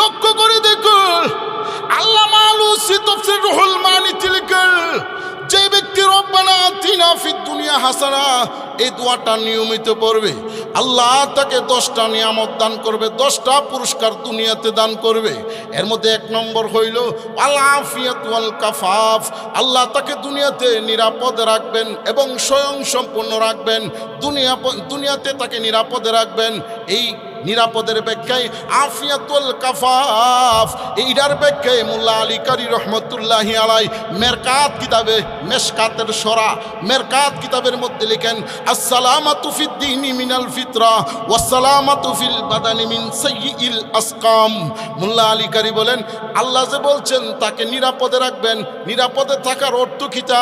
লক্ষ্য করে দেখুন, আল্লামা আলুসি তাফসীর রুহুল মানিতে লিখেন, যে ব্যক্তি রব্বানা আতিনা ফিদ দুনিয়া হাসানা এই দোয়াটা নিয়মিত পড়বে, আল্লাহ তাকে 10টা নিয়ামত দান করবে, 10টা পুরস্কার দুনিয়াতে দান করবে। এর মধ্যে 1 নম্বর হইল আল আফিয়াত ওয়াল কাফাফ, আল্লাহ তাকে দুনিয়াতে নিরাপদে রাখবেন এবং স্বয়ং সম্পূর্ণ রাখবেন। দুনিয়াতে তাকে নিরাপদে রাখবেন। এই নিরাপদের ব্যাখ্যায় আফিয়াতুল কাফাফ, এইটার ব্যাখ্যায় মোল্লা আলী কারি রহমতুল্লাহি আলাই মেরকাত কিতাবে, মেশকাতের সরা মেরকাত কিতাবের মধ্যে লিখেন, আসসালামাতু ফিদ দীনি মিনাল ফিতরা ওয়াসসালামাতু ফিল বাদানি মিন সাইয়্যিল আসকাম। মোল্লা আলী কারি বলেন, আল্লাহ যে বলছেন তাকে নিরাপদে রাখবেন, নিরাপদে থাকার অর্থ কিটা?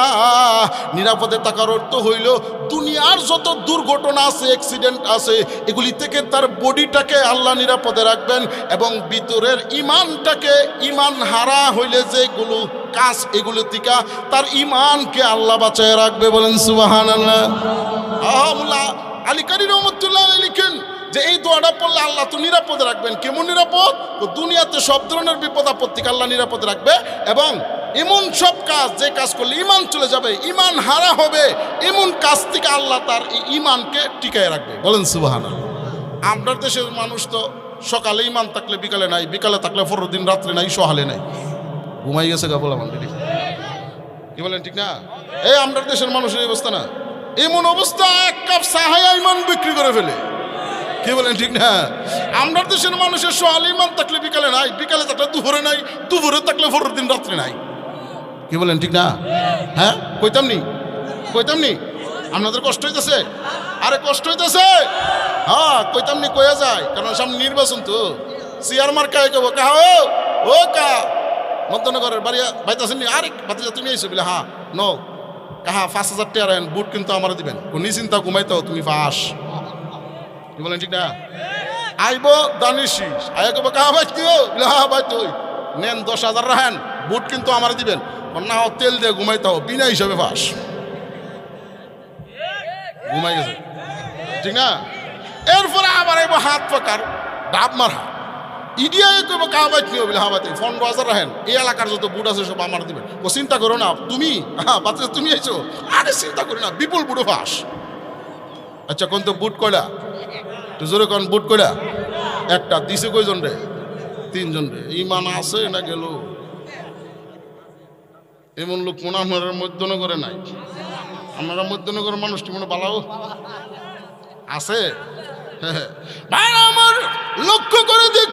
নিরাপদে থাকার অর্থ হইল দুনিয়ার যত দুর্ঘটনা আছে, অ্যাক্সিডেন্ট আছে, এগুলি থেকে তার বডিটাকে আল্লাহ নিরাপদে রাখবেন এবং ভিতরের ইমানটাকে, ইমান হারা হইলে যেগুলো কাজ, এগুলো থেকে তার ইমানকে আল্লাহ বাঁচায় রাখবে। বলেন সুবহানাল্লাহ। মোল্লা আলী কারি রহমতুল্লাহ লিখেন যে এই দোয়াটা পড়লে আল্লাহ তো নিরাপদে রাখবেন। কেমন নিরাপদ? দুনিয়াতে সব ধরনের বিপদ আপত্তিকে আল্লাহ নিরাপদে রাখবে এবং এমন সব কাজ, যে কাজ করলে ইমান চলে যাবে, ইমান হারা হবে, এমন কাজ থেকে আল্লাহ তার ইমানকে টিকায় রাখবে। বলেন সুবহানাল্লাহ। আপনার দেশের মানুষ তো সকালে ইমান থাকলে বিকালে নাই, বিকালে থাকলে পরের দিন রাত্রে নাই, সহালে নাই, ঘুমাই গেছে গা বলা মানে। কি বলেন ঠিক না? এই আপনার দেশের মানুষের অবস্থা না, এমন অবস্থা 1 কাপ চাহায়া ইমান বিক্রি করে ফেলে। কি বলেন ঠিক না? আপনার দেশের মানুষের সহালে ইমান থাকলে বিকালে নাই, বিকালে থাকলে দুপুরে নাই, দুপুরে থাকলে পরের দিন রাত্রে নাই। কি বলেন ঠিক না? হ্যাঁ, কইতাম নি আপনাদের কষ্ট হইতেছে? আরে কষ্ট হইতেছে? হ্যাঁ, কইতাম নি, কয়া যায়, কারণ সামনে নির্বাচন তো। সিয়ার মার্কায় কব কাহা, ও কা মধ্যনগরের বাড়ি বাইতেছেন নি? আরে বাতিজা তুমি আইসো বলে, হ্যাঁ নো কাহা 5,000 টাকা আনেন, বুট কিন্তু আমার দিবেন, নিশ্চিন্তা ঘুমাইতো তুমি ফাঁস। কি বলেন ঠিক না? আইব দানিশি আয়া কব কাহা ভাই তুই বলে, হ্যাঁ ভাই তুই নেন 10,000 রাখেন, বুট কিন্তু আমার দিবেন, না তেল দিয়ে ঘুমাইতে হবে, বিনা হিসাবে ফাঁস। ঘুমাই গেছে, ঠিক না? এরপরে আবার আইব হাত পাকার ডাব মারা ইডিয়াই কইব কাহা ভাই তুই বলে, হ্যাঁ ভাই 15,000 রাখেন, এই এলাকার যত বুট আছে সব আমার দিবেন। ও চিন্তা করো না তুমি, হ্যাঁ বাচ্চা তুমি আইছো, আরে চিন্তা করি না, বিপুল বুটও ফাঁস। আচ্ছা কোন তো বুট কয়লা? তো জোরে কোন বুট কয়লা? একটা দিছে কয়জন রে? 3 জন রে। ইমান আছে না গেল? এমন লোক মনে আপনার মধ্যনগরে নাই। আপনারা মধ্যনগরের মানুষটি মনে বালাও আছে? হ্যাঁ, আমার লক্ষ্য করে দেখ।